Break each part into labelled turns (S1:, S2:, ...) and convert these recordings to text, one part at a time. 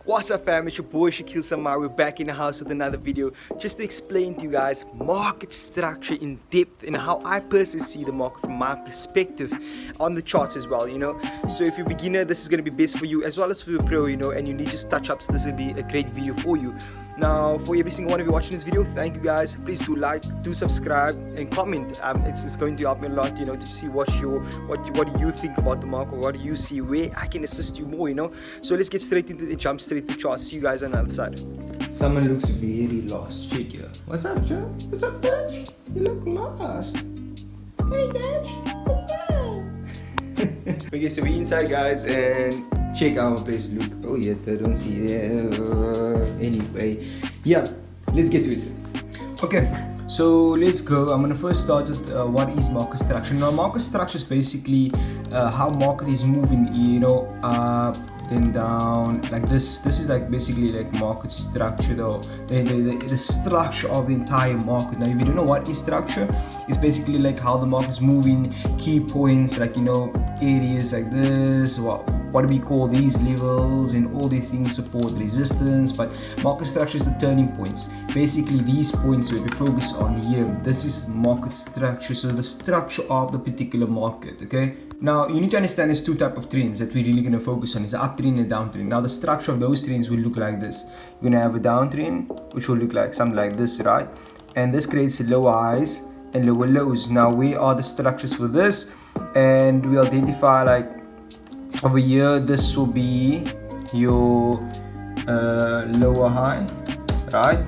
S1: What's up fam, it's your boy Shakil Samar. We're back in the house with another video just to explain to you guys market structure in depth and how I personally see the market from my perspective on the charts as well, So if you're a beginner, this is going to be best for you, as well as for your pro, and you need just touch-ups, this will be a great video for you. Now, for every single one of you watching this video, thank you guys. Please do like, do subscribe, and comment. It's going to help me a lot, to see what do you think about the market, what do you see, where I can assist you more, So let's get straight into it, jump straight to the charts. See you guys on the other side. Someone looks very lost. Check here. What's up, Joe? What's up, Dutch? You look lost. Hey, Dutch. What's up? Okay, so we're inside, guys, and check our base look. Oh yeah, I don't see it. Anyway, yeah, let's get to it. Okay, so let's go. I'm gonna first start with what is market structure. Now, market structure is basically how market is moving, up, then down, like this. This is like basically like market structure, though. The structure of the entire market. Now, if you don't know what is structure, it's basically like how the market is moving, key points, like areas like this, what do we call these levels, and all these things, support, resistance. But market structure is the turning points, basically these points that we focus on here. This is market structure, so the structure of the particular market. Okay, now you need to understand there's two types of trends that we're really going to focus on. It's an uptrend and a downtrend. Now the structure of those trends will look like this. You're going to have a downtrend which will look like something like this, right? And this creates lower highs and lower lows. Now, where are the structures for this? And we identify, like, over here, this will be your lower high, right?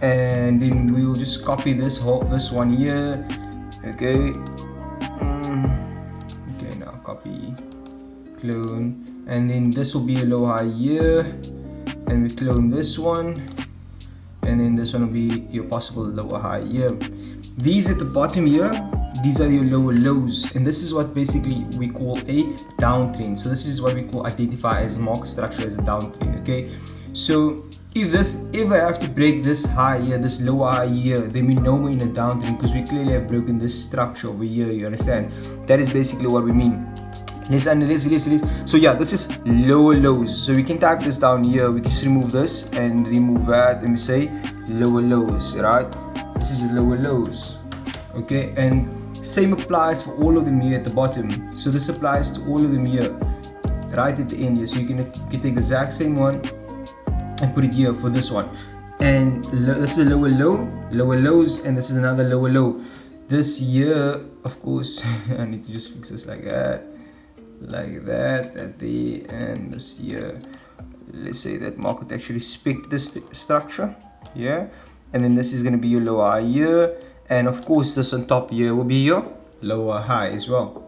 S1: And then we will just copy this one here. Okay. Okay, now copy, clone, and then this will be a low high here, and we clone this one, and then this one will be your possible lower high here. These at the bottom here, these are your lower lows, and this is what basically we call a downtrend. So this is what we call identify as market structure as a downtrend. Okay, so if this ever have to break this high here, this lower high here, then we know we're in a downtrend, because we clearly have broken this structure over here. You understand? That is basically what we mean. So yeah, this is lower lows. So we can type this down here. We can just remove this and remove that, and we say lower lows, right? This is lower lows. Okay, and same applies for all of them here at the bottom. So this applies to all of them here, right at the end here. So you can take the exact same one and put it here for this one. And this is a lower low, lower lows, and this is another lower low. This here, of course, I need to just fix this like that, at the end. This here, let's say that market actually respect this structure, yeah. And then this is going to be your lower high here, and of course this on top here will be your lower high as well.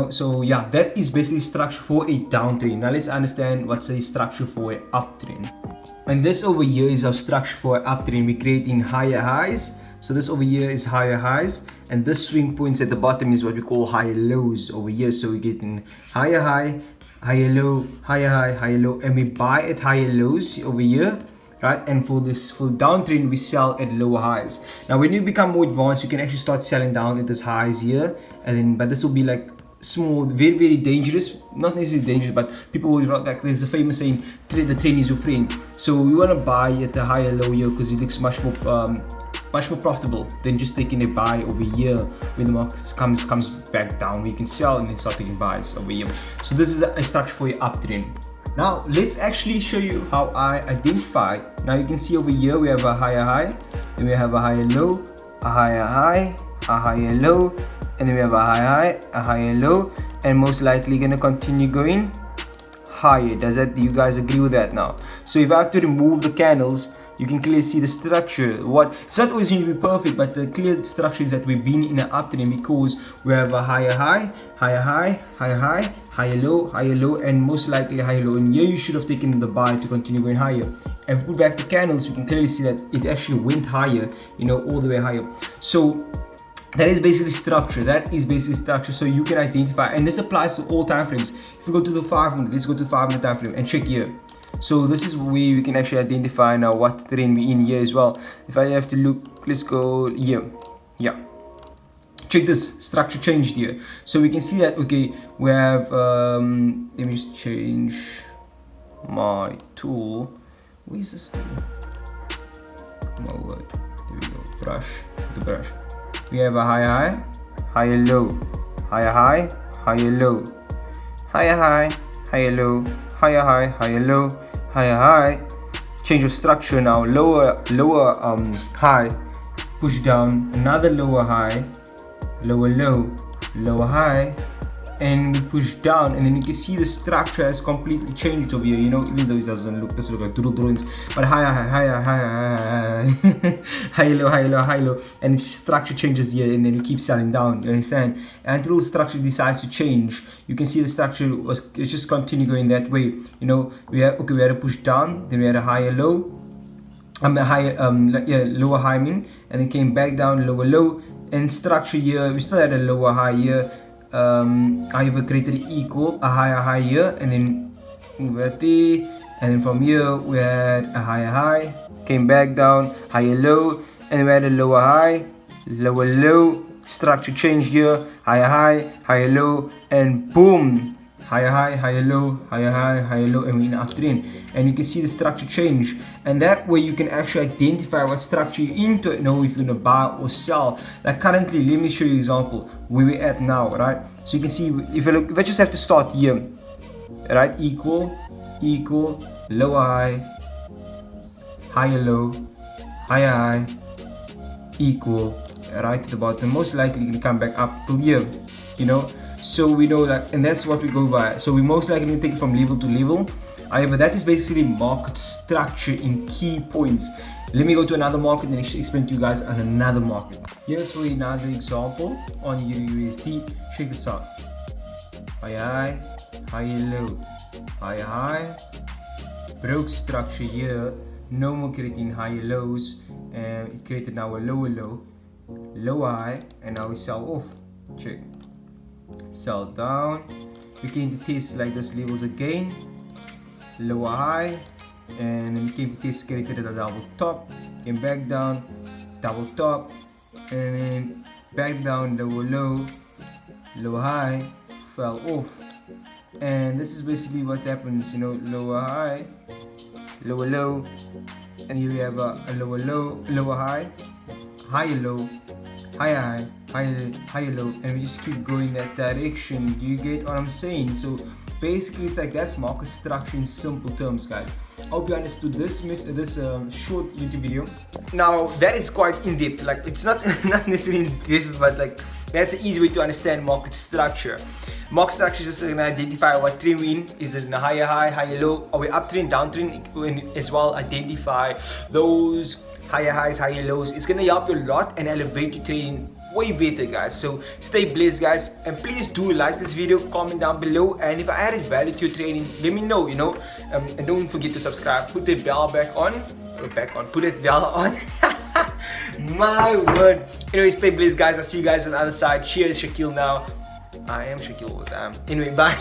S1: So yeah, that is basically structure for a downtrend. Now let's understand what's a structure for an uptrend. And this over here is our structure for an uptrend. We're creating higher highs. So this over here is higher highs, and this swing points at the bottom is what we call higher lows over here. So we're getting higher high, higher low, higher high, higher low, and we buy at higher lows over here, right? And for this full downtrend, we sell at lower highs. Now, when you become more advanced, you can actually start selling down at this highs here, and then but this will be like small, very, very dangerous. Not necessarily dangerous, but people will, like, there's a famous saying, the trend is your friend. So we want to buy at a higher low here because it looks much more profitable than just taking a buy over here when the market comes back down, where you can sell and then start taking buys over here. So this is a structure for your uptrend. Now let's actually show you how I identify. Now you can see over here we have a higher high, then we have a higher low, a higher high, a higher low, and then we have a high, a higher low, and most likely gonna continue going higher. Do you guys agree with that now? So if I have to remove the candles, you can clearly see the structure. It's not always going to be perfect, but the clear structure is that we've been in an uptrend because we have a higher high, higher high, higher high, higher low, and most likely a higher low. And here you should have taken the buy to continue going higher. And if we put back the candles, you can clearly see that it actually went higher, all the way higher. So that is basically structure. So you can identify, and this applies to all time frames. If we go to the 5 minute, let's go to the 5 minute time frame and check here. So this is where we can actually identify now what trend we're in here as well. If I have to look, let's go here. Yeah, check this structure changed here. So we can see that, okay, we have let me just change my tool. Where's this tool? My word. There we go. Brush. The brush. We have a higher high, higher low, higher high, higher low, higher high, higher low, higher high, higher low, higher high. Change of structure now. Lower high, push down, another lower high, lower low, lower high, and we push down, and then you can see the structure has completely changed over here, you know, even though it doesn't look like doodle drawings, but higher high low, and the structure changes here, and then you keep selling down, you understand? And until the structure decides to change, you can see the structure it's just continue going that way, you know. We had a push down, then we had a higher low, lower high and then came back down, lower low, and structure here we still had a lower high here. I have created equal a higher high here, and then move at there, and then from here we had a higher high, came back down, higher low, and we had a lower high, lower low, structure change here, higher high, higher low, and boom, higher high, higher low, higher high, higher low, and we're in an uptrend, and you can see the structure change, and that way you can actually identify what structure you're into, know if you're gonna buy or sell. Like currently, let me show you an example where we're at now, right? So you can see if I just have to start here, right? Equal, lower high, higher low, higher high, equal, right at the bottom. Most likely you can come back up to here, you know. So we know that, and that's what we go by. So we most likely can take it from level to level. However, that is basically market structure in key points. Let me go to another market and explain to you guys on another market. Here's for another example on USD. Check this out. High high, high low, high high, broke structure here. No more creating higher lows, and it created now a lower low, lower high, and now we sell off. Check. Sell down. We came to test like this levels again, lower high, and then we came to test, created a double top, came back down, double top, and then back down, lower low, lower high, fell off. And this is basically what happens, you know, lower high, lower low, and here we have a lower low, lower high, higher low, higher high, higher low, and we just keep going that direction. Do you get what I'm saying? So basically it's like that's market structure in simple terms, guys. I hope you understood this short YouTube video. Now that is quite in depth, like it's not necessarily in depth, but like that's an easy way to understand market structure. Market structure is just going to identify what trend we're in. Is it in a higher high, higher low, are we uptrend, downtrend, as well identify those higher highs, higher lows. It's gonna help you a lot and elevate your trading way better, guys. So stay blessed, guys, and please do like this video, comment down below, and if I added value to your trading, let me know, you know. And don't forget to subscribe, put the bell back on, put that bell on. My word. Anyway, stay blessed, guys. I'll see you guys on the other side. Cheers, Shaquille now. I am Shaquille all the time. Anyway, bye.